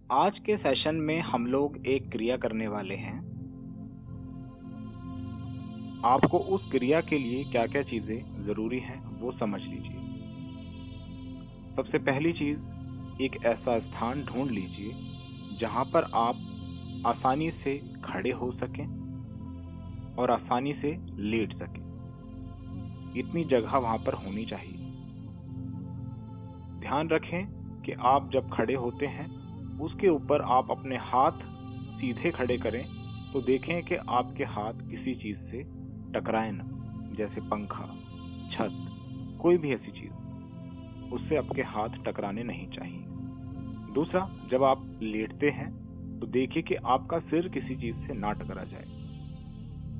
आज के सेशन में हम लोग एक क्रिया करने वाले हैं। आपको उस क्रिया के लिए क्या क्या चीजें जरूरी हैं वो समझ लीजिए। सबसे पहली चीज, एक ऐसा स्थान ढूंढ लीजिए जहां पर आप आसानी से खड़े हो सकें और आसानी से लेट सकें। इतनी जगह वहां पर होनी चाहिए। ध्यान रखें कि आप जब खड़े होते हैं उसके ऊपर आप अपने हाथ सीधे खड़े करें तो देखें कि आपके हाथ किसी चीज से टकराए ना, जैसे पंखा, छत, कोई भी ऐसी चीज, उससे आपके हाथ टकराने नहीं चाहिए। दूसरा, जब आप लेटते हैं तो देखिए कि आपका सिर किसी चीज से ना टकरा जाए।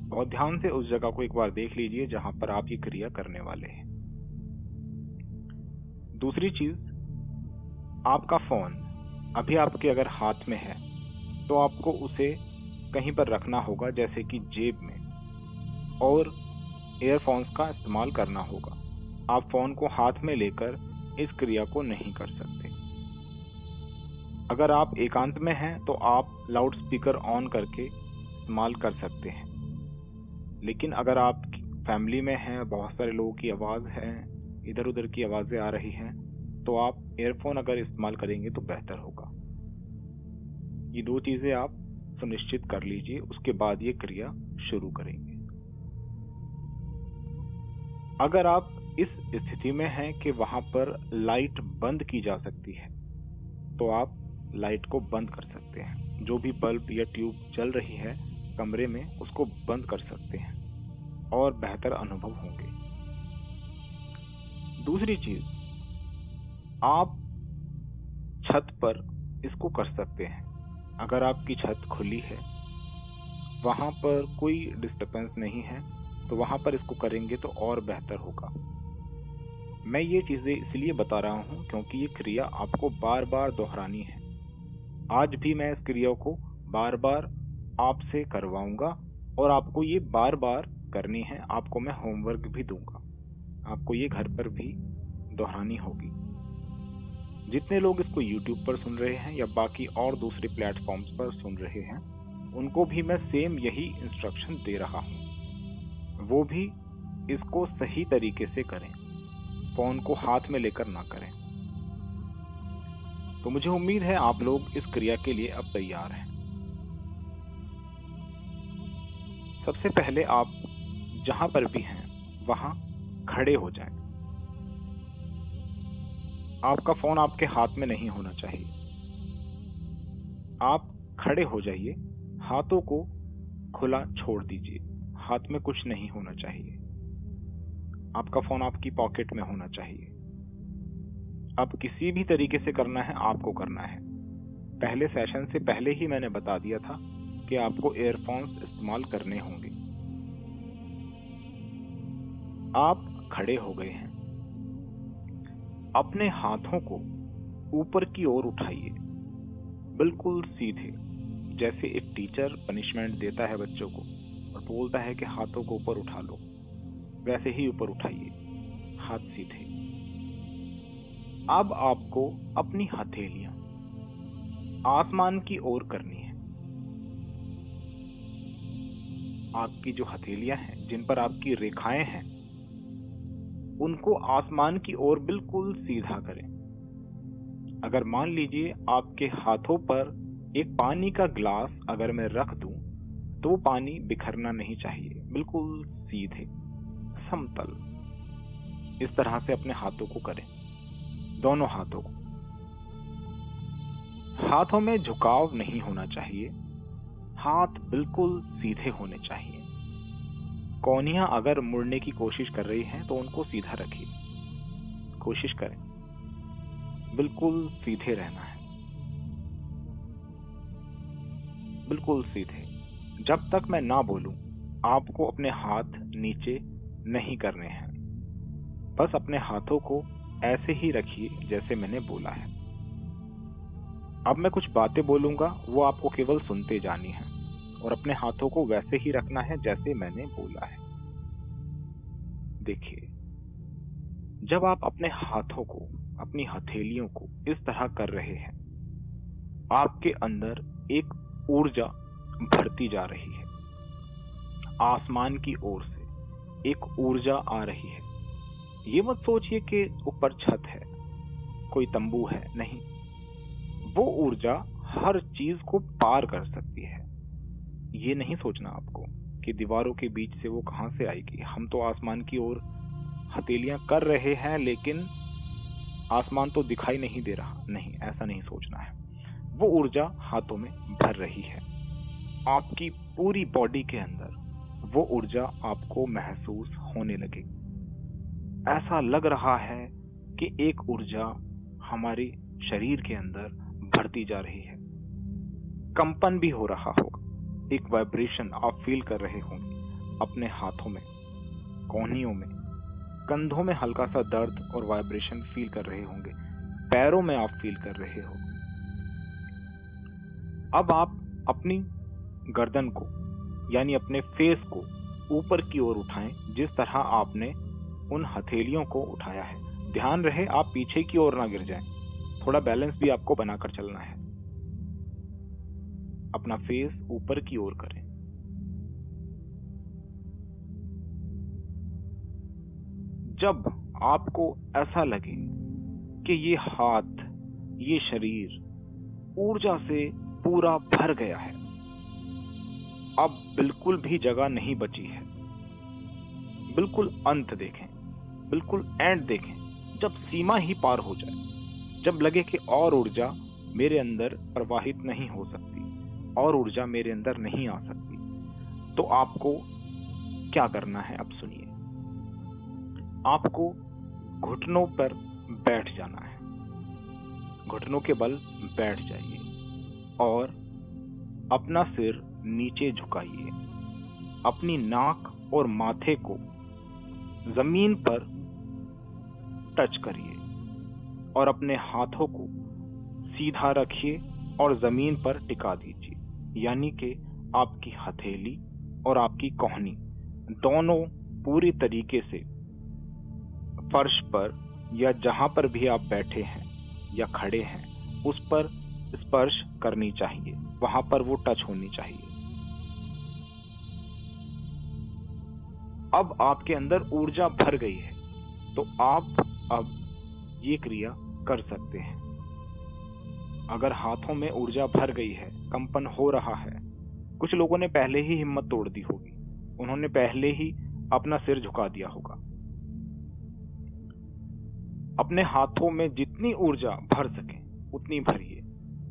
बहुत ध्यान से उस जगह को एक बार देख लीजिए जहां पर आप ये क्रिया करने वाले हैं। दूसरी चीज, आपका फोन अभी आपके अगर हाथ में है तो आपको उसे कहीं पर रखना होगा, जैसे कि जेब में, और ईयरफोन्स का इस्तेमाल करना होगा। आप फोन को हाथ में लेकर इस क्रिया को नहीं कर सकते। अगर आप एकांत में हैं तो आप लाउड स्पीकर ऑन करके इस्तेमाल कर सकते हैं, लेकिन अगर आप फैमिली में हैं, बहुत सारे लोगों की आवाज है, इधर उधर की आवाजें आ रही हैं, तो आप ईयरफोन अगर इस्तेमाल करेंगे तो बेहतर होगा। ये दो चीजें आप सुनिश्चित कर लीजिए, उसके बाद ये क्रिया शुरू करेंगे। अगर आप इस स्थिति में हैं कि वहां पर लाइट बंद की जा सकती है तो आप लाइट को बंद कर सकते हैं। जो भी बल्ब या ट्यूब चल रही है कमरे में उसको बंद कर सकते हैं और बेहतर अनुभव होंगे। दूसरी चीज, आप छत पर इसको कर सकते हैं। अगर आपकी छत खुली है, वहां पर कोई डिस्टरबेंस नहीं है, तो वहां पर इसको करेंगे तो और बेहतर होगा। मैं ये चीजें इसलिए बता रहा हूं क्योंकि ये क्रिया आपको बार बार दोहरानी है। आज भी मैं इस क्रिया को बार बार आपसे करवाऊंगा और आपको ये बार बार करनी है। आपको मैं होमवर्क भी दूंगा, आपको ये घर पर भी दोहरानी होगी। जितने लोग इसको YouTube पर सुन रहे हैं या बाकी और दूसरे प्लेटफॉर्म्स पर सुन रहे हैं, उनको भी मैं सेम यही इंस्ट्रक्शन दे रहा हूं। वो भी इसको सही तरीके से करें, फोन को हाथ में लेकर ना करें। तो मुझे उम्मीद है आप लोग इस क्रिया के लिए अब तैयार हैं। सबसे पहले आप जहां पर भी हैं वहां खड़े हो जाएं। आपका फोन आपके हाथ में नहीं होना चाहिए। आप खड़े हो जाइए, हाथों को खुला छोड़ दीजिए, हाथ में कुछ नहीं होना चाहिए। आपका फोन आपकी पॉकेट में होना चाहिए। अब किसी भी तरीके से करना है, आपको करना है। पहले सेशन से पहले ही मैंने बता दिया था कि आपको ईयरफोन्स इस्तेमाल करने होंगे। आप खड़े हो गए हैं। अपने हाथों को ऊपर की ओर उठाइए, बिल्कुल सीधे, जैसे एक टीचर पनिशमेंट देता है बच्चों को और बोलता है कि हाथों को ऊपर उठा लो, वैसे ही ऊपर उठाइए, हाथ सीधे। अब आपको अपनी हथेलियां आसमान की ओर करनी है। आपकी जो हथेलियां हैं, जिन पर आपकी रेखाएं हैं, उनको आसमान की ओर बिल्कुल सीधा करें। अगर मान लीजिए आपके हाथों पर एक पानी का ग्लास अगर मैं रख दूं तो वो पानी बिखरना नहीं चाहिए, बिल्कुल सीधे समतल। इस तरह से अपने हाथों को करें, दोनों हाथों को। हाथों में झुकाव नहीं होना चाहिए, हाथ बिल्कुल सीधे होने चाहिए। कोहनियां अगर मुड़ने की कोशिश कर रही हैं तो उनको सीधा रखिए, कोशिश करें, बिल्कुल सीधे रहना है, बिल्कुल सीधे। जब तक मैं ना बोलूं आपको अपने हाथ नीचे नहीं करने हैं। बस अपने हाथों को ऐसे ही रखिए जैसे मैंने बोला है। अब मैं कुछ बातें बोलूंगा, वो आपको केवल सुनते जानी है और अपने हाथों को वैसे ही रखना है जैसे मैंने बोला है। देखिए, जब आप अपने हाथों को, अपनी हथेलियों को इस तरह कर रहे हैं आपके अंदर एक ऊर्जा भरती जा रही है। आसमान की ओर से एक ऊर्जा आ रही है। ये मत सोचिए कि ऊपर छत है, कोई तंबू है, नहीं। वो ऊर्जा हर चीज को पार कर सकती है। ये नहीं सोचना आपको कि दीवारों के बीच से वो कहां से आएगी। हम तो आसमान की ओर हथेलियां कर रहे हैं, लेकिन आसमान तो दिखाई नहीं दे रहा। नहीं, ऐसा नहीं सोचना है। वो ऊर्जा हाथों में भर रही है। आपकी पूरी बॉडी के अंदर वो ऊर्जा आपको महसूस होने लगेगी। ऐसा लग रहा है कि एक ऊर्जा हमारे शरीर के अंदर भरती जा रही है। कंपन भी हो रहा होगा, एक वाइब्रेशन आप फील कर रहे होंगे अपने हाथों में, कोहनियों में, कंधों में हल्का सा दर्द और वाइब्रेशन फील कर रहे होंगे, पैरों में आप फील कर रहे हो। अब आप अपनी गर्दन को यानी अपने फेस को ऊपर की ओर उठाएं, जिस तरह आपने उन हथेलियों को उठाया है। ध्यान रहे आप पीछे की ओर ना गिर जाएं। थोड़ा बैलेंस भी आपको बनाकर चलना है। अपना फेस ऊपर की ओर करें। जब आपको ऐसा लगे कि ये हाथ, ये शरीर ऊर्जा से पूरा भर गया है, अब बिल्कुल भी जगह नहीं बची है, बिल्कुल अंत देखें, बिल्कुल एंड देखें। जब सीमा ही पार हो जाए, जब लगे कि और ऊर्जा मेरे अंदर प्रवाहित नहीं हो सकती, और ऊर्जा मेरे अंदर नहीं आ सकती, तो आपको क्या करना है अब सुनिए। आपको घुटनों पर बैठ जाना है। घुटनों के बल बैठ जाइए और अपना सिर नीचे झुकाइए। अपनी नाक और माथे को जमीन पर टच करिए और अपने हाथों को सीधा रखिए और जमीन पर टिका दीजिए। यानी कि आपकी हथेली और आपकी कोहनी दोनों पूरी तरीके से फर्श पर या जहां पर भी आप बैठे हैं या खड़े हैं उस पर स्पर्श करनी चाहिए, वहां पर वो टच होनी चाहिए। अब आपके अंदर ऊर्जा भर गई है, तो आप अब ये क्रिया कर सकते हैं। अगर हाथों में ऊर्जा भर गई है, कंपन हो रहा है, कुछ लोगों ने पहले ही हिम्मत तोड़ दी होगी, उन्होंने पहले ही अपना सिर झुका दिया होगा। अपने हाथों में जितनी ऊर्जा भर सके उतनी भरिए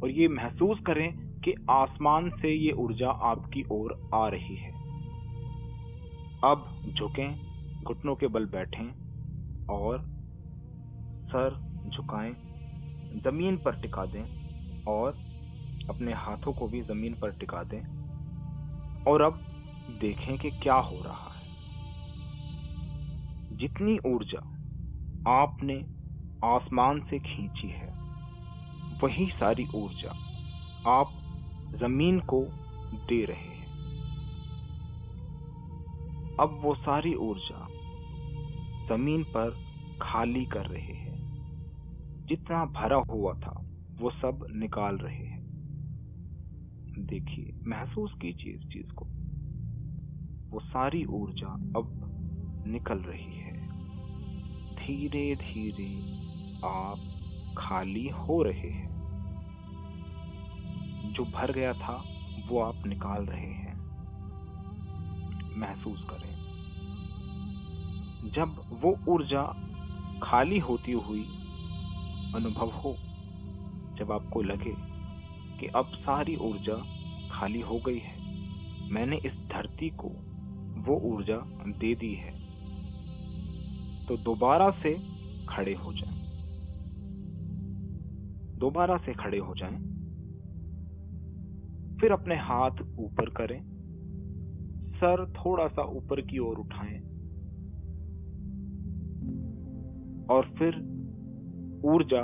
और ये महसूस करें कि आसमान से ये ऊर्जा आपकी ओर आ रही है। अब झुकें, घुटनों के बल बैठें और सर झुकाएं, जमीन पर टिका दें और अपने हाथों को भी जमीन पर टिका दें और अब देखें कि क्या हो रहा है। जितनी ऊर्जा आपने आसमान से खींची है, वही सारी ऊर्जा आप जमीन को दे रहे हैं। अब वो सारी ऊर्जा जमीन पर खाली कर रहे हैं। जितना भरा हुआ था वो सब निकाल रहे हैं। देखिए, महसूस कीजिए इस चीज को। वो सारी ऊर्जा अब निकल रही है। धीरे धीरे आप खाली हो रहे हैं। जो भर गया था वो आप निकाल रहे हैं। महसूस करें। जब वो ऊर्जा खाली होती हुई अनुभव हो, जब आपको लगे कि अब सारी ऊर्जा खाली हो गई है, मैंने इस धरती को वो ऊर्जा दे दी है, तो दोबारा से खड़े हो जाएं। दोबारा से खड़े हो जाएं। फिर अपने हाथ ऊपर करें, सर थोड़ा सा ऊपर की ओर उठाएं और फिर ऊर्जा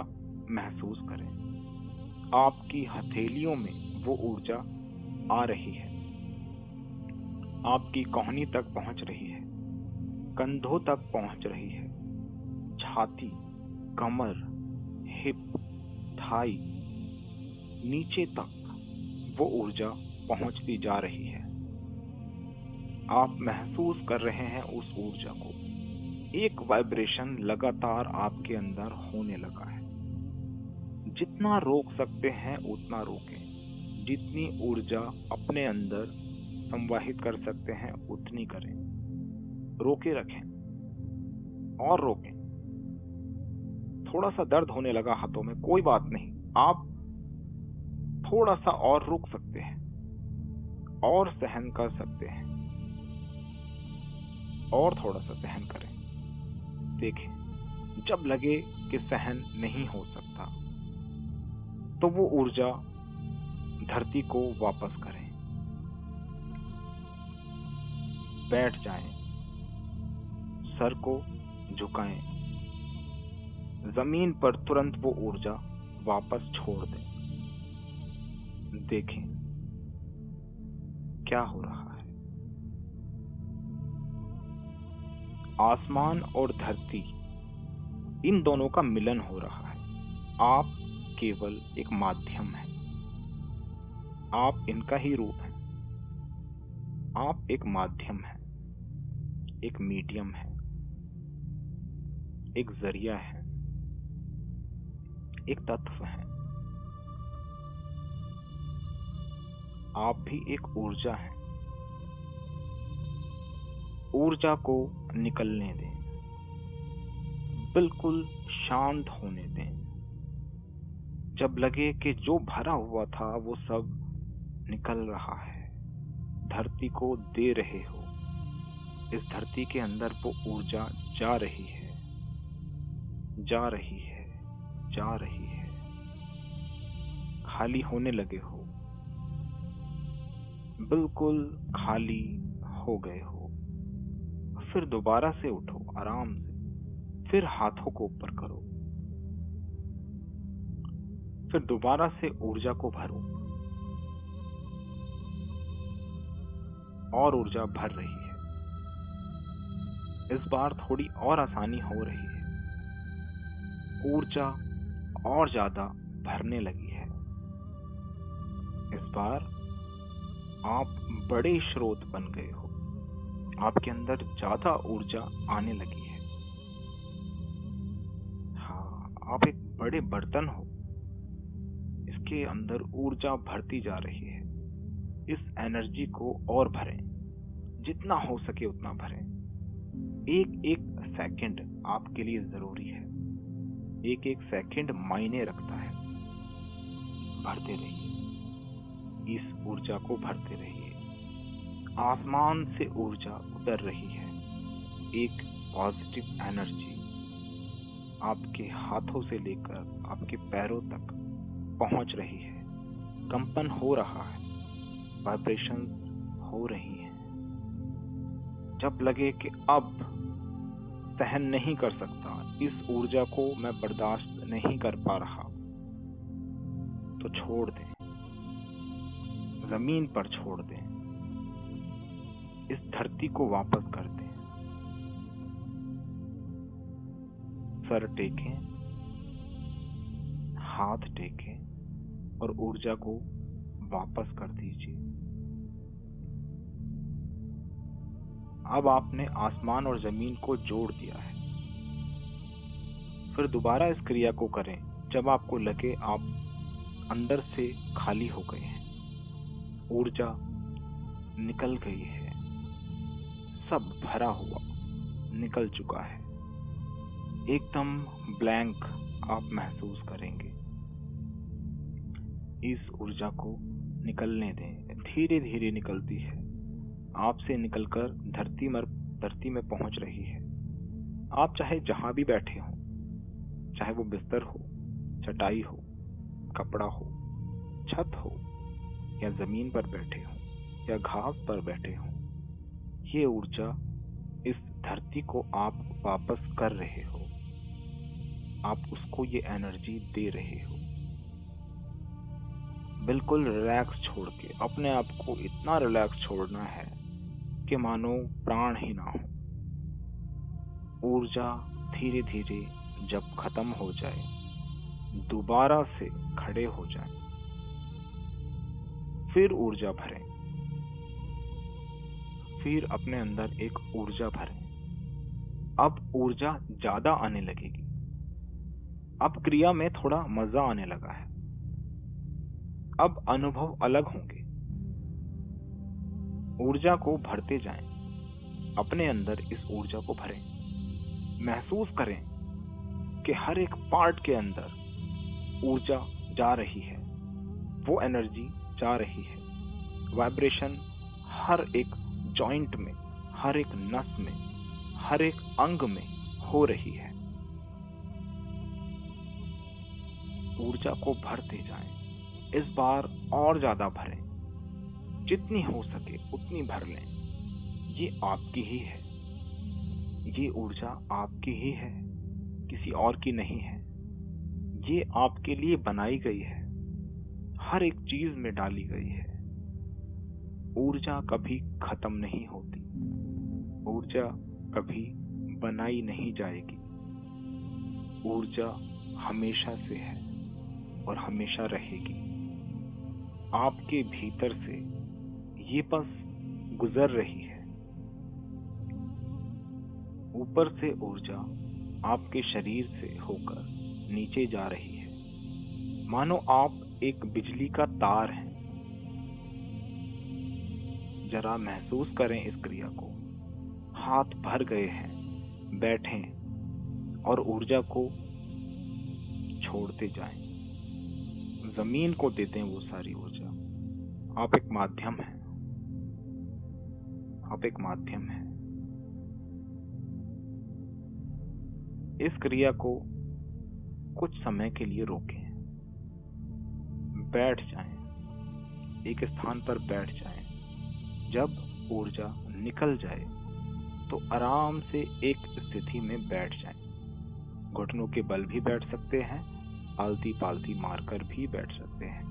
महसूस करें। आपकी हथेलियों में वो ऊर्जा आ रही है, आपकी कोहनी तक पहुंच रही है, कंधों तक पहुंच रही है, छाती, कमर, हिप, थाई, नीचे तक वो ऊर्जा पहुंचती जा रही है। आप महसूस कर रहे हैं उस ऊर्जा को। एक वाइब्रेशन लगातार आपके अंदर होने लगा है। जितना रोक सकते हैं उतना रोकें। जितनी ऊर्जा अपने अंदर संवाहित कर सकते हैं उतनी करें। रोके रखें और रोकें। थोड़ा सा दर्द होने लगा हाथों में, कोई बात नहीं, आप थोड़ा सा और रुक सकते हैं और सहन कर सकते हैं और थोड़ा सा सहन करें। देखें, जब लगे कि सहन नहीं हो सकता तो वो ऊर्जा धरती को वापस करें। बैठ जाएं, सर को झुकाएं, जमीन पर तुरंत वो ऊर्जा वापस छोड़ दें। देखें क्या हो रहा है। आसमान और धरती, इन दोनों का मिलन हो रहा है। आप केवल एक माध्यम हैं। आप इनका ही रूप हैं। आप एक माध्यम हैं, एक मीडियम है, एक जरिया है, एक तत्व है। आप भी एक ऊर्जा है। ऊर्जा को निकलने दें, बिल्कुल शांत होने दें। जब लगे कि जो भरा हुआ था वो सब निकल रहा है, धरती को दे रहे हो। इस धरती के अंदर वो ऊर्जा जा रही है, जा रही है, जा रही है। खाली होने लगे हो, बिल्कुल खाली हो गए हो। फिर दोबारा से उठो आराम से। फिर हाथों को ऊपर करो। फिर दोबारा से ऊर्जा को भरो और ऊर्जा भर रही है। इस बार थोड़ी और आसानी हो रही है। ऊर्जा और ज्यादा भरने लगी है। इस बार आप बड़े स्रोत बन गए हो। आपके अंदर ज्यादा ऊर्जा आने लगी है। हाँ, आप एक बड़े बर्तन हो। इसके अंदर ऊर्जा भरती जा रही है। इस एनर्जी को और भरें, जितना हो सके उतना भरें। एक एक सेकंड आपके लिए जरूरी है। एक एक सेकंड मायने रखता है। भरते रहिए, इस ऊर्जा को भरते रहिए। आसमान से ऊर्जा उतर रही है। एक पॉजिटिव एनर्जी आपके हाथों से लेकर आपके पैरों तक पहुंच रही है। कंपन हो रहा है, वाइब्रेशंस हो रही हैं। जब लगे कि अब सहन नहीं कर सकता, इस ऊर्जा को मैं बर्दाश्त नहीं कर पा रहा, तो छोड़ दें, जमीन पर छोड़ दें। इस धरती को वापस कर दें। सर टेकें, हाथ टेकें और ऊर्जा को वापस कर दीजिए। अब आपने आसमान और जमीन को जोड़ दिया है। फिर दोबारा इस क्रिया को करें जब आपको लगे आप अंदर से खाली हो गए हैं, ऊर्जा निकल गई है, सब भरा हुआ निकल चुका है। एकदम ब्लैंक आप महसूस करेंगे। इस ऊर्जा को निकलने दें। धीरे धीरे निकलती है, आपसे निकलकर धरती में पहुंच रही है। आप चाहे जहां भी बैठे हो, चाहे वो बिस्तर हो, चटाई हो, कपड़ा हो, छत हो या जमीन पर बैठे हो या घास पर बैठे हो, ये ऊर्जा इस धरती को आप वापस कर रहे हो। आप उसको ये एनर्जी दे रहे हो। बिल्कुल रिलैक्स छोड़ के, अपने आप को इतना रिलैक्स छोड़ना है कि मानो प्राण ही ना हो। ऊर्जा धीरे धीरे जब खत्म हो जाए, दोबारा से खड़े हो जाए। फिर ऊर्जा भरें, फिर अपने अंदर एक ऊर्जा भरें। अब ऊर्जा ज्यादा आने लगेगी। अब क्रिया में थोड़ा मजा आने लगा है। अब अनुभव अलग होंगे। ऊर्जा को भरते जाएं, अपने अंदर इस ऊर्जा को भरें। महसूस करें कि हर एक पार्ट के अंदर ऊर्जा जा रही है, वो एनर्जी जा रही है। वाइब्रेशन हर एक जॉइंट में, हर एक नस में, हर एक अंग में हो रही है। ऊर्जा को भरते जाएं। इस बार और ज्यादा भरें, जितनी हो सके उतनी भर लें। ये आपकी ही है, ये ऊर्जा आपकी ही है, किसी और की नहीं है। ये आपके लिए बनाई गई है, हर एक चीज में डाली गई है। ऊर्जा कभी खत्म नहीं होती, ऊर्जा कभी बनाई नहीं जाएगी। ऊर्जा हमेशा से है और हमेशा रहेगी। आपके भीतर से ये बस गुजर रही है। ऊपर से ऊर्जा आपके शरीर से होकर नीचे जा रही है, मानो आप एक बिजली का तार हैं। जरा महसूस करें इस क्रिया को। हाथ भर गए हैं, बैठें और ऊर्जा को छोड़ते जाएं। जमीन को देते हैं वो सारी ऊर्जा। आप एक माध्यम हैं, आप एक माध्यम हैं। इस क्रिया को कुछ समय के लिए रोकें, बैठ जाएं, एक स्थान पर बैठ जाएं। जब ऊर्जा निकल जाए तो आराम से एक स्थिति में बैठ जाएं। घुटनों के बल भी बैठ सकते हैं, आलती पालती मारकर भी बैठ सकते हैं।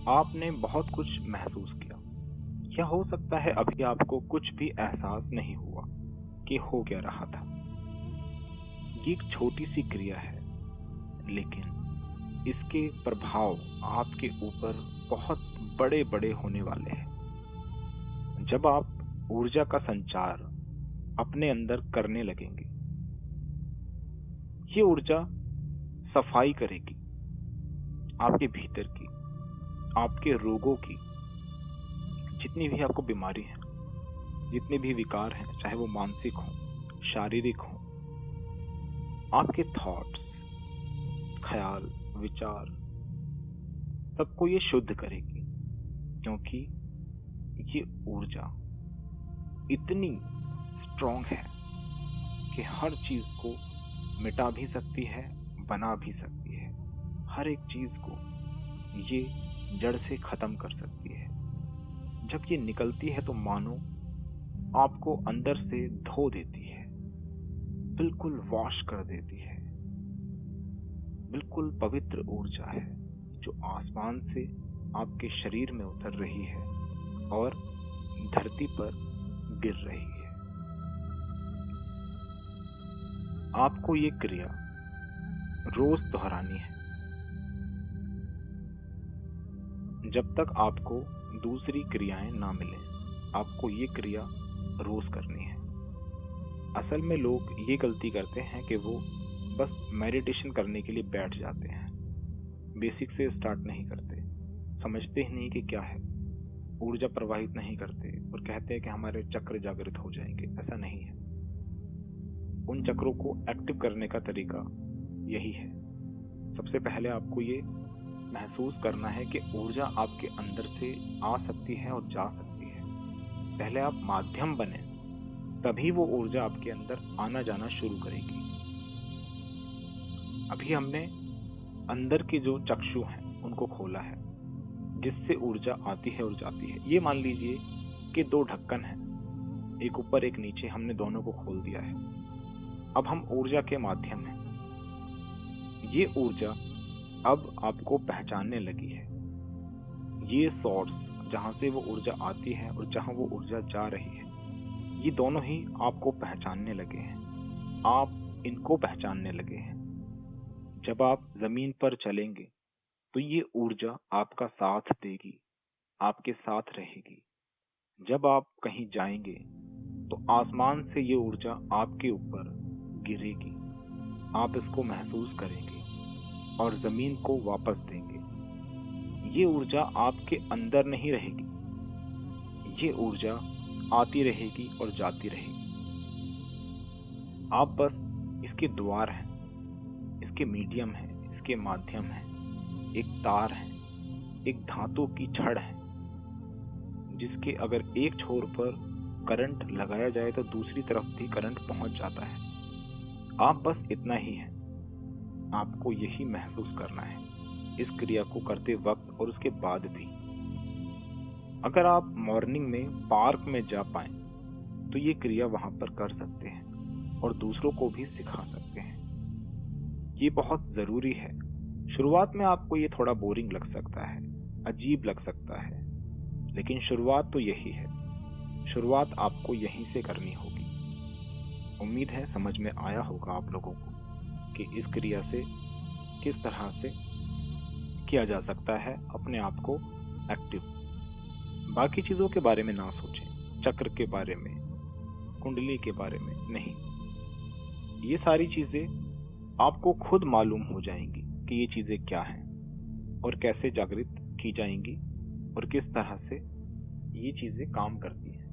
आपने बहुत कुछ महसूस किया, या हो सकता है अभी आपको कुछ भी एहसास नहीं हुआ कि हो क्या रहा था। ये एक छोटी सी क्रिया है, लेकिन इसके प्रभाव आपके ऊपर बहुत बड़े बड़े होने वाले हैं। जब आप ऊर्जा का संचार अपने अंदर करने लगेंगे, ये ऊर्जा सफाई करेगी आपके भीतर की, आपके रोगों की। जितनी भी आपको बीमारी है, जितने भी विकार हैं, चाहे वो मानसिक हो, शारीरिक हो, आपके थॉट्स, ख्याल, विचार, सबको ये शुद्ध करेगी। क्योंकि ये ऊर्जा इतनी स्ट्रॉन्ग है कि हर चीज को मिटा भी सकती है, बना भी सकती है। हर एक चीज को ये जड़ से खत्म कर सकती है। जब ये निकलती है तो मानो आपको अंदर से धो देती है, बिल्कुल वॉश कर देती है। बिल्कुल पवित्र ऊर्जा है जो आसमान से आपके शरीर में उतर रही है और धरती पर गिर रही है। आपको ये क्रिया रोज दोहरानी है, जब तक आपको दूसरी क्रियाएं ना मिलें। आपको ये क्रिया रोज करनी है। असल में लोग ये गलती करते हैं कि वो बस मेडिटेशन करने के लिए बैठ जाते हैं, बेसिक से स्टार्ट नहीं करते, समझते ही नहीं कि क्या है, ऊर्जा प्रवाहित नहीं करते और कहते हैं कि हमारे चक्र जागृत हो जाएंगे। ऐसा नहीं है। उन चक्रों को एक्टिव करने का तरीका यही है। सबसे पहले आपको ये महसूस करना है कि ऊर्जा आपके अंदर से आ सकती है और जा सकती है। पहले आप माध्यम बने, तभी वो ऊर्जा आपके अंदर आना जाना शुरू करेगी। अभी हमने अंदर के जो चक्षु हैं उनको खोला है, जिससे ऊर्जा आती है और जाती है। ये मान लीजिए कि दो ढक्कन हैं, एक ऊपर एक नीचे, हमने दोनों को खोल दिया है। अब हम ऊर्जा के माध्यम हैं। ये ऊर्जा अब आपको पहचानने लगी है। ये सोर्स जहां से वो ऊर्जा आती है और जहां वो ऊर्जा जा रही है, ये दोनों ही आपको पहचानने लगे हैं, आप इनको पहचानने लगे हैं। जब आप जमीन पर चलेंगे तो ये ऊर्जा आपका साथ देगी, आपके साथ रहेगी। जब आप कहीं जाएंगे तो आसमान से ये ऊर्जा आपके ऊपर गिरेगी, आप इसको महसूस करेंगे और जमीन को वापस देंगे। ये ऊर्जा आपके अंदर नहीं रहेगी, ये ऊर्जा आती रहेगी और जाती रहेगी। आप बस इसके द्वार हैं, इसके मीडियम है, इसके माध्यम है, एक तार है, एक धातु की छड़ है, जिसके अगर एक छोर पर करंट लगाया जाए तो दूसरी तरफ भी करंट पहुंच जाता है। आप बस इतना ही हैं, आपको यही महसूस करना है इस क्रिया को करते वक्त और उसके बाद भी। अगर आप मॉर्निंग में पार्क में जा पाएं तो ये क्रिया वहां पर कर सकते हैं और दूसरों को भी सिखा सकते हैं। ये बहुत जरूरी है। शुरुआत में आपको ये थोड़ा बोरिंग लग सकता है, अजीब लग सकता है, लेकिन शुरुआत तो यही है। शुरुआत आपको यहीं से करनी होगी। उम्मीद है समझ में आया होगा आप लोगों को कि इस क्रिया से किस तरह से किया जा सकता है अपने आप को एक्टिव। बाकी चीजों के बारे में ना सोचें, चक्र के बारे में, कुंडली के बारे में नहीं। ये सारी चीजें आपको खुद मालूम हो जाएंगी कि ये चीजें क्या हैं और कैसे जागृत की जाएंगी और किस तरह से ये चीजें काम करती हैं।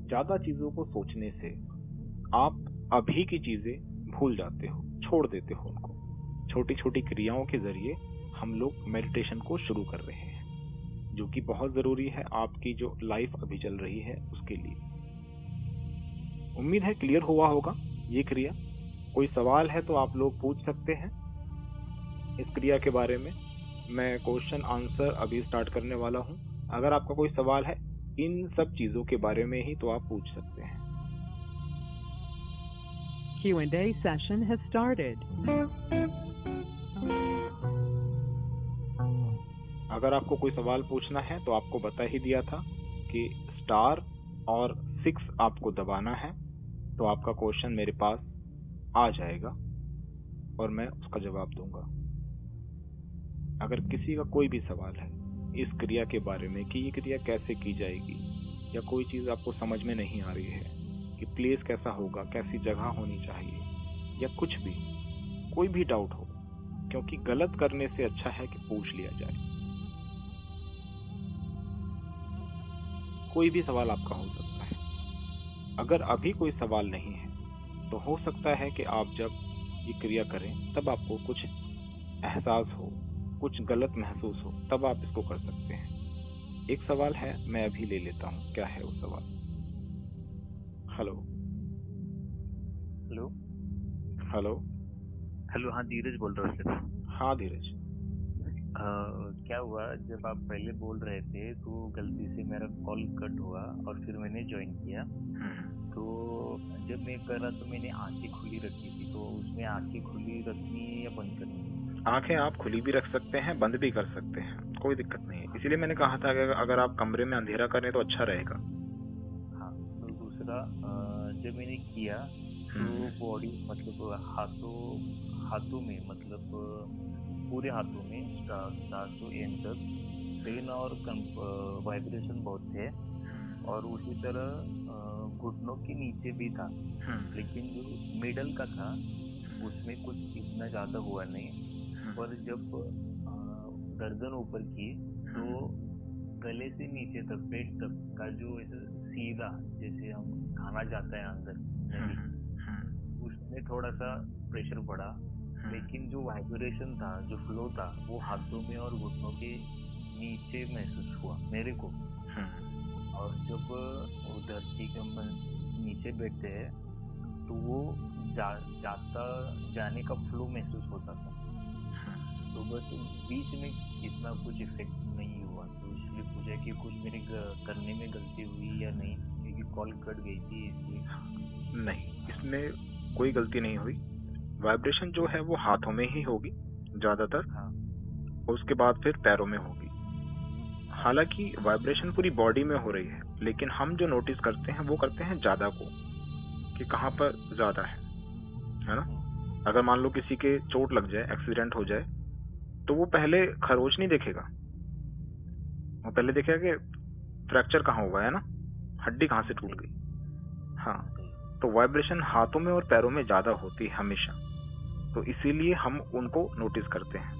ज्यादा चीजों को सोचने से आप अभी की चीजें भूल जाते हो, छोड़ देते हो उनको। छोटी छोटी क्रियाओं के जरिए हम लोग मेडिटेशन को शुरू कर रहे हैं, जो कि बहुत जरूरी है आपकी जो लाइफ अभी चल रही है उसके लिए। उम्मीद है क्लियर हुआ होगा ये क्रिया। कोई सवाल है तो आप लोग पूछ सकते हैं इस क्रिया के बारे में। मैं क्वेश्चन आंसर अभी स्टार्ट करने वाला हूं। अगर आपका कोई सवाल है इन सब चीजों के बारे में ही तो आप पूछ सकते हैं। Q&A session has started. अगर आपको कोई सवाल पूछना है तो आपको बता ही दिया था कि स्टार और 6 आपको दबाना है, तो आपका क्वेश्चन मेरे पास आ जाएगा और मैं उसका जवाब दूंगा। अगर किसी का कोई भी सवाल है इस क्रिया के बारे में कि ये क्रिया कैसे की जाएगी, या कोई चीज आपको समझ में नहीं आ रही है कि प्लेस कैसा होगा, कैसी जगह होनी चाहिए, या कुछ भी, कोई भी डाउट हो, क्योंकि गलत करने से अच्छा है कि पूछ लिया जाए। कोई भी सवाल आपका हो सकता है। अगर अभी कोई सवाल नहीं है तो हो सकता है कि आप जब ये क्रिया करें तब आपको कुछ एहसास हो, कुछ गलत महसूस हो, तब आप इसको कर सकते हैं। एक सवाल है, मैं अभी ले लेता हूँ। क्या है वो सवाल? Hello hello hello. हेलो, हाँ धीरज बोल रहा हूँ सर। हाँ धीरज। क्या हुआ, जब आप पहले बोल रहे थे तो गलती से मेरा कॉल कट हुआ और फिर मैंने ज्वाइन किया। तो जब मैं कर रहा तो मैंने आंखें खुली रखी थी, तो उसमें आंखें खुली रखनी है या बंद करनी है? आंखें आप खुली भी रख सकते हैं, बंद भी कर सकते हैं, कोई दिक्कत नहीं है। इसीलिए मैंने कहा था कि अगर आप कमरे में अंधेरा करें तो अच्छा रहेगा। हाँ, तो दूसरा जब मैंने किया तो बॉडी मतलब हाथों में मतलब पूरे हाथों में स्टार्ट टू एंड तक पेन और वाइब्रेशन बहुत थे, और उसी तरह घुटनों के नीचे भी था, लेकिन जो मिडल का था उसमें कुछ इतना ज्यादा हुआ नहीं। पर जब गर्दन ऊपर की तो गले से नीचे तक, पेट तक का जो ऐसे सीधा जैसे हम खाना जाता है अंदर नली, उसमें थोड़ा सा प्रेशर पड़ा, लेकिन जो वाइब्रेशन था, जो फ्लो था, वो हाथों में और घुटनों के नीचे महसूस हुआ मेरे को। और जब वो धरती के नीचे बैठते हैं तो वो जाने का फ्लो महसूस होता था। तो बस बीच में इतना कुछ इफेक्ट नहीं हुआ, तो इसलिए पूछा कि कुछ मेरे करने में गलती हुई या नहीं, क्योंकि कॉल कट गई थी इसलिए। नहीं, इसमें कोई गलती नहीं हुई। वाइब्रेशन जो है वो हाथों में ही होगी ज्यादातर। हाँ, उसके बाद फिर पैरों में होगी। हालांकि वाइब्रेशन पूरी बॉडी में हो रही है, लेकिन हम जो नोटिस करते हैं वो करते हैं ज्यादा को, कि कहाँ पर ज्यादा है ना। अगर मान लो किसी के चोट लग जाए, एक्सीडेंट हो जाए, तो वो पहले खरोच नहीं देखेगा, वो पहले देखेगा कि फ्रैक्चर कहाँ हुआ है ना, हड्डी कहाँ से टूट गई। हाँ, तो वाइब्रेशन हाथों में और पैरों में ज्यादा होती है हमेशा, तो इसीलिए हम उनको नोटिस करते हैं।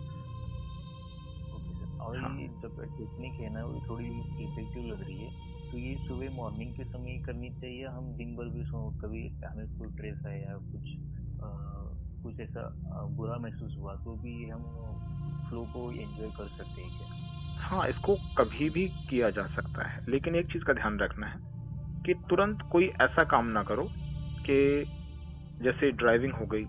और हाँ। ये जब टेक्निक है ना वो थोड़ी इफेक्टिव लग रही है, तो ये सुबह मॉर्निंग के समय करनी चाहिए, हम दिन भर भी कभी हमें कोई स्ट्रेस है या कुछ ऐसा बुरा महसूस हुआ तो भी हम फ्लो को एंजॉय कर सकते हैं क्या? हाँ, इसको कभी भी किया जा सकता है, लेकिन एक चीज का ध्यान रखना है कि तुरंत कोई ऐसा काम ना करो कि जैसे ड्राइविंग हो गई,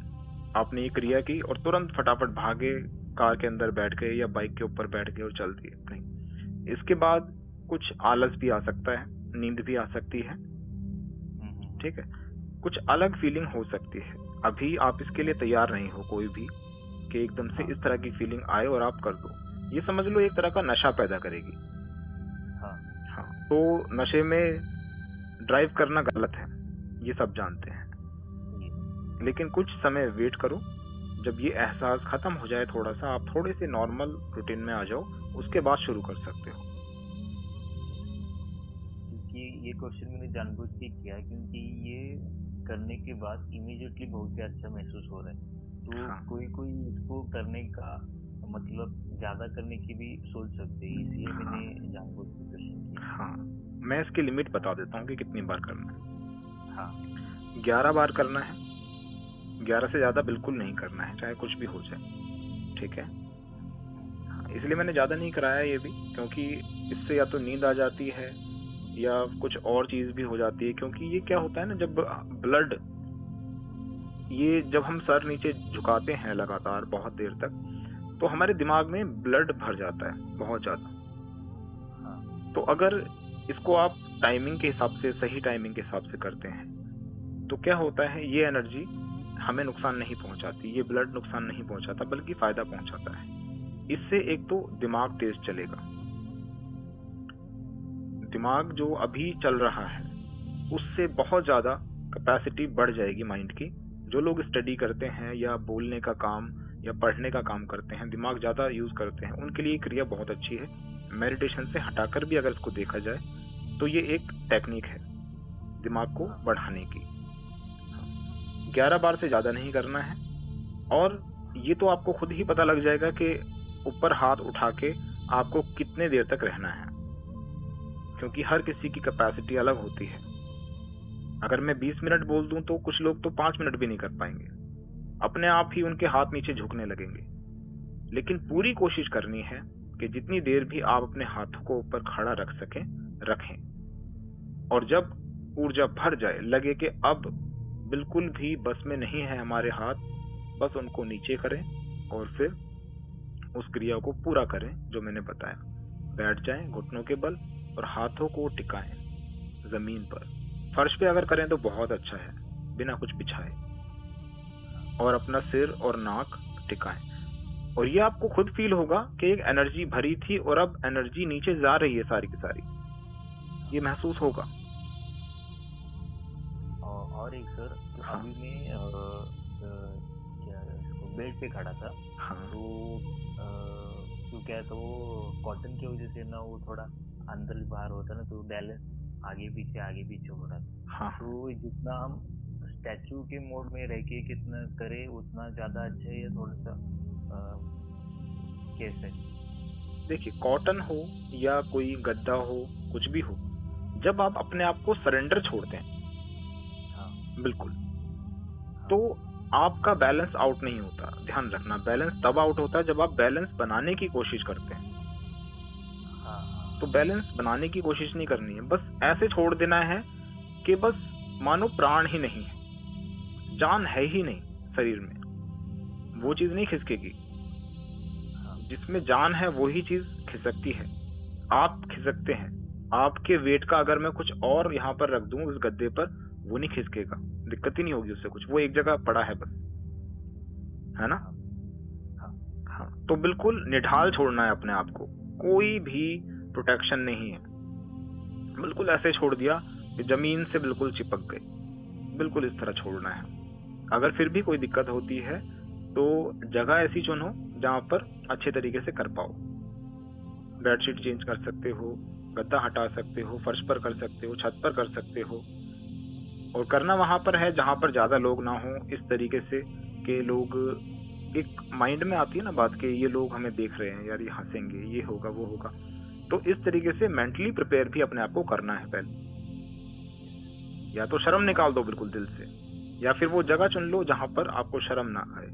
आपने ये क्रिया की और तुरंत फटाफट भागे, कार के अंदर बैठ गए या बाइक के ऊपर बैठ गए और चल दिए, नहीं। इसके बाद कुछ आलस भी आ सकता है, नींद भी आ सकती है, ठीक है, कुछ अलग फीलिंग हो सकती है। अभी आप इसके लिए तैयार नहीं हो कोई भी कि एकदम से इस तरह की फीलिंग आए और आप कर दो। ये समझ लो एक तरह का नशा पैदा करेगी। हाँ, तो नशे में ड्राइव करना गलत है, ये सब जानते हैं, लेकिन कुछ समय वेट करो, जब ये एहसास खत्म हो जाए थोड़ा सा, आप थोड़े से नॉर्मल रूटीन में आ जाओ, उसके बाद शुरू कर सकते हो। क्योंकि ये क्वेश्चन मैंने जानबूझ के किया क्योंकि ये करने के बाद इमीडिएटली बहुत ही अच्छा महसूस हो रहा है, तो हाँ। कोई इसको करने का मतलब ज्यादा करने की भी सोच सकते हैं, इसलिए मैंने जानबूझ के क्वेश्चन किया। हाँ, मैं इसकी लिमिट बता देता हूँ कि कितनी बार करना है। हाँ, 11 बार करना है, 11 से ज्यादा बिल्कुल नहीं करना है, चाहे कुछ भी हो जाए, ठीक है। इसलिए मैंने ज्यादा नहीं कराया ये भी, क्योंकि इससे या तो नींद आ जाती है या कुछ और चीज भी हो जाती है। क्योंकि ये क्या होता है ना, जब ब्लड, ये जब हम सर नीचे झुकाते हैं लगातार बहुत देर तक, तो हमारे दिमाग में ब्लड भर जाता है बहुत ज्यादा। तो अगर इसको आप टाइमिंग के हिसाब से, सही टाइमिंग के हिसाब से करते हैं, तो क्या होता है, ये एनर्जी हमें नुकसान नहीं पहुंचाती, ये ब्लड नुकसान नहीं पहुंचाता, बल्कि फायदा पहुंचाता है। इससे एक तो दिमाग तेज चलेगा, दिमाग जो अभी चल रहा है उससे बहुत ज्यादा कैपेसिटी बढ़ जाएगी माइंड की। जो लोग स्टडी करते हैं या बोलने का काम या पढ़ने का काम करते हैं, दिमाग ज्यादा यूज करते हैं, उनके लिए क्रिया बहुत अच्छी है। मेडिटेशन से हटाकर भी अगर इसको देखा जाए तो ये एक टेक्निक है दिमाग को बढ़ाने की। 11 बार से ज्यादा नहीं करना है, और ये तो आपको खुद ही पता लग जाएगा कि ऊपर हाथ उठा के आपको कितने देर तक रहना है, क्योंकि हर किसी की कैपेसिटी अलग होती है। अगर मैं 20 मिनट बोल दूं तो कुछ लोग तो 5 मिनट भी नहीं कर पाएंगे, अपने आप ही उनके हाथ नीचे झुकने लगेंगे। लेकिन पूरी कोशिश करनी है कि जितनी देर भी आप अपने हाथों को ऊपर खड़ा रख सकें, रखें, और जब ऊर्जा भर जाए, लगे कि अब बिल्कुल भी बस में नहीं है हमारे हाथ, बस उनको नीचे करें और फिर उस क्रिया को पूरा करें जो मैंने बताया। बैठ जाएं घुटनों के बल और हाथों को टिकाएं जमीन पर। फर्श पे अगर करें तो बहुत अच्छा है, बिना कुछ बिछाए, और अपना सिर और नाक टिकाएं। और ये आपको खुद फील होगा कि एक एनर्जी भरी थी और अब एनर्जी नीचे जा रही है सारी की सारी, ये महसूस होगा। और एक सर, हाँ। अभी मैं बेड पे खड़ा था। हाँ। तो क्या था, वो कॉटन की वजह से ना वो थोड़ा अंदर बाहर होता ना, तो बैलेंस आगे पीछे हो रहा था। हाँ। तो जितना हम स्टैचू के मोड में रह के कितना करे उतना ज्यादा अच्छा है, या थोड़ा सा कैसे? देखिए, कॉटन हो या कोई गद्दा हो, कुछ भी हो, जब आप अपने आप को सरेंडर छोड़ते हैं, बिल्कुल, तो आपका बैलेंस आउट नहीं होता। ध्यान रखना, बैलेंस तब आउट होता है जब आप बैलेंस बनाने की कोशिश करते हैं। तो बैलेंस बनाने की कोशिश नहीं करनी है, बस ऐसे छोड़ देना है कि बस मानो प्राण ही नहीं है, जान है ही नहीं शरीर में, वो चीज नहीं खिसकेगी। जिसमें जान है वही चीज खिसकती है। आप खिसकते हैं, आपके वेट का अगर मैं कुछ और यहाँ पर रख दूं उस गद्दे पर, वो नहीं खिसकेगा, दिक्कत ही नहीं होगी उससे कुछ, वो एक जगह पड़ा है बस, है ना। हाँ, तो बिल्कुल निढाल छोड़ना है अपने आप को, कोई भी प्रोटेक्शन नहीं है। बिल्कुल ऐसे छोड़ दिया कि जमीन से बिल्कुल चिपक गए, बिल्कुल इस तरह छोड़ना है। अगर फिर भी कोई दिक्कत होती है तो जगह ऐसी चुनो जहाँ पर अच्छे तरीके से कर पाओ। बेडशीट चेंज कर सकते हो, गद्दा हटा सकते हो, फर्श पर कर सकते हो, छत पर कर सकते हो। और करना वहां पर है जहां पर ज्यादा लोग ना हो, इस तरीके से कि लोग, एक माइंड में आती है ना बात कि ये लोग हमें देख रहे हैं यार, ये हंसेंगे, ये होगा वो होगा। तो इस तरीके से मेंटली प्रिपेयर भी अपने आप को करना है पहले। या तो शर्म निकाल दो बिल्कुल दिल से, या फिर वो जगह चुन लो जहां पर आपको शर्म ना आए।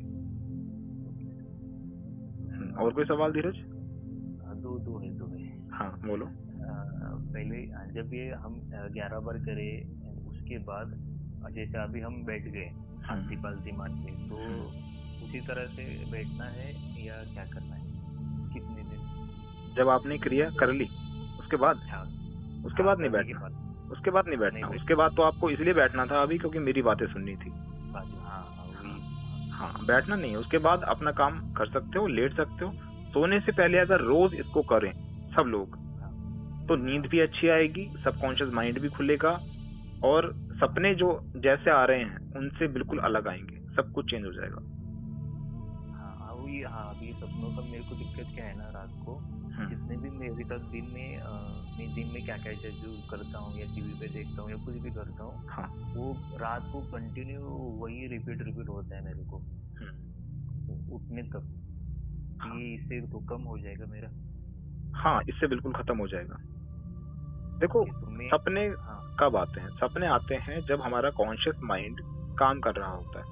और कोई सवाल धीरज? दो है। हाँ बोलो। पहले जब ये हम 11 बार करें, उसके बाद जैसे अभी हम बैठ गए आलती पालती मार के, तो उसी तरह से बैठना है या क्या करना है? कितने दिन? जब आपने क्रिया कर ली उसके बाद? हाँ, उसके बाद नहीं बैठना, उसके बाद नहीं बैठना। उसके बाद तो आपको इसलिए बैठना था अभी क्योंकि मेरी बातें सुननी थी। हाँ, बैठना नहीं है। उसके बाद अपना काम कर सकते हो, लेट सकते हो। सोने से पहले अगर रोज इसको करें सब लोग, तो नींद भी अच्छी आएगी, सबकॉन्शियस माइंड भी खुलेगा, और सपने जो जैसे आ रहे हैं उनसे बिल्कुल अलग आएंगे, सब कुछ चेंज हो जाएगा। अभी सपनों का मेरे को दिक्कत क्या है ना, रात को जितने भी मेरे तक दिन में क्या क्या जो करता हूँ या टीवी पे देखता हूँ या कुछ भी करता हूँ, हाँ, वो रात को कंटिन्यू वही रिपीट होता है मेरे को उठने तक। ये इससे तो कम हो जाएगा मेरा? हाँ, इससे बिल्कुल खत्म हो जाएगा। देखो, सपने कब आते हैं? सपने आते हैं जब हमारा कॉन्शियस माइंड काम कर रहा होता है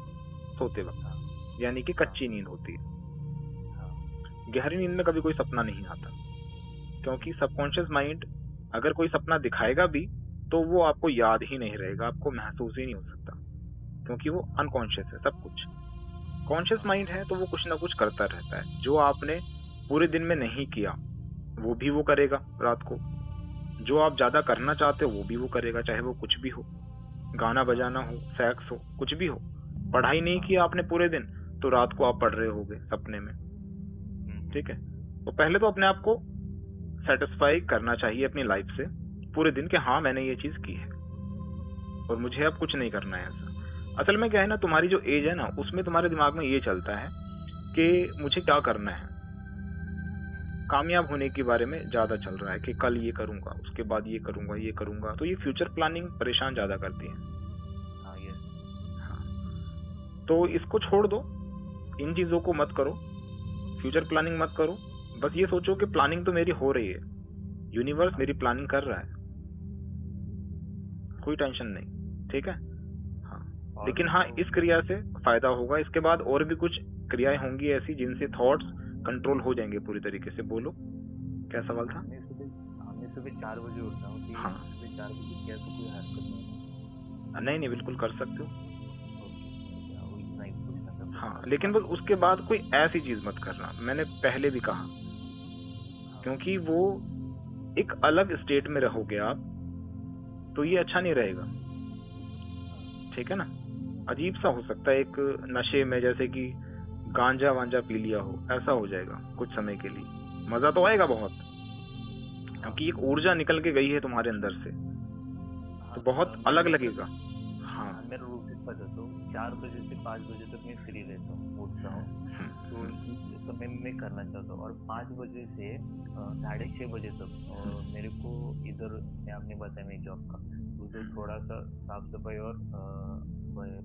सोते वक्त, यानी कि कच्ची नींद होती है। गहरी नींद में कभी कोई सपना नहीं आता, क्योंकि सबकॉन्शियस माइंड अगर कोई सपना दिखाएगा भी तो वो आपको याद ही नहीं रहेगा, आपको महसूस ही नहीं हो सकता, क्योंकि वो अनकॉन्शियस है सब कुछ। कॉन्शियस माइंड है तो वो कुछ ना कुछ करता रहता है। जो आपने पूरे दिन में नहीं किया वो भी वो करेगा रात को, जो आप ज्यादा करना चाहते हो वो भी वो करेगा, चाहे वो कुछ भी हो, गाना बजाना हो, सेक्स हो, कुछ भी हो। पढ़ाई नहीं किया आपने पूरे दिन तो रात को आप पढ़ रहे होगे सपने में, ठीक है? तो पहले तो अपने आप को सेटिस्फाई करना चाहिए अपनी लाइफ से पूरे दिन के, हाँ मैंने ये चीज की है और मुझे अब कुछ नहीं करना है ऐसा। असल में क्या है ना, तुम्हारी जो एज है ना उसमें तुम्हारे दिमाग में ये चलता है कि मुझे क्या करना है, कामयाब होने के बारे में ज्यादा चल रहा है कि कल ये करूंगा, उसके बाद ये करूंगा, ये करूंगा। तो ये फ्यूचर प्लानिंग परेशान ज्यादा करती है। हाँ, तो इसको छोड़ दो, इन चीजों को मत करो, फ्यूचर प्लानिंग मत करो। बस ये सोचो कि प्लानिंग तो मेरी हो रही है, यूनिवर्स मेरी प्लानिंग कर रहा है, कोई टेंशन नहीं, ठीक है? हाँ, लेकिन हाँ, इस क्रिया से फायदा होगा। इसके बाद और भी कुछ क्रियाएं होंगी ऐसी जिनसे थॉट्स कंट्रोल हो जाएंगे पूरी तरीके से। बोलो, क्या सवाल था? मैं सुबह 4 बजे उठता हूँ। हाँ, सुबह 4 बजे किया तो कोई हरकत नहीं, बिल्कुल कर सकते हो। हाँ, लेकिन बस उसके बाद कोई ऐसी चीज मत करना, मैंने पहले भी कहा, क्योंकि वो एक अलग स्टेट में रहोगे आप, तो ये अच्छा नहीं रहेगा, ठीक है ना? अजीब सा हो सकता है, एक नशे में, जैसे कि गांजा वांजा पी लिया हो, ऐसा हो जाएगा कुछ समय के लिए। मजा तो आएगा बहुत, क्योंकि एक ऊर्जा निकल के गई है तुम्हारे अंदर से, तो बहुत अलग लगेगा। हाँ, मेरा रूटीन बदलता हूँ, 4 बजे से 5 बजे तक मैं फ्री रहता हूँ, उठता हूँ, तो इस समय मैं करना चाहता हूँ। और 5 बजे से 6:30 बजे तक मेरे को इधर, मैं आपने बताया मेरी जॉब का, उधर थोड़ा सा साफ सफाई और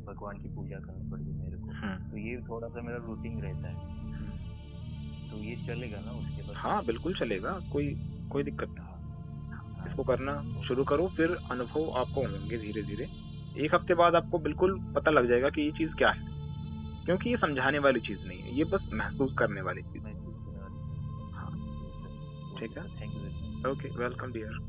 भगवान की पूजा करनी पड़ती है मेरे को, तो ये थोड़ा सा मेरा रूटीन रहता है। तो ये चलेगा ना उसके बाद? हाँ, बिल्कुल चलेगा, कोई दिक्कत नहीं। इसको करना शुरू करो, फिर अनुभव आपको होंगे धीरे धीरे। 1 हफ्ते बाद आपको बिल्कुल पता लग जाएगा कि ये चीज क्या है, क्योंकि ये समझाने वाली चीज नहीं है, ये बस महसूस करने वाली चीज है। हाँ, ठीक है। Thank you. Okay, welcome dear.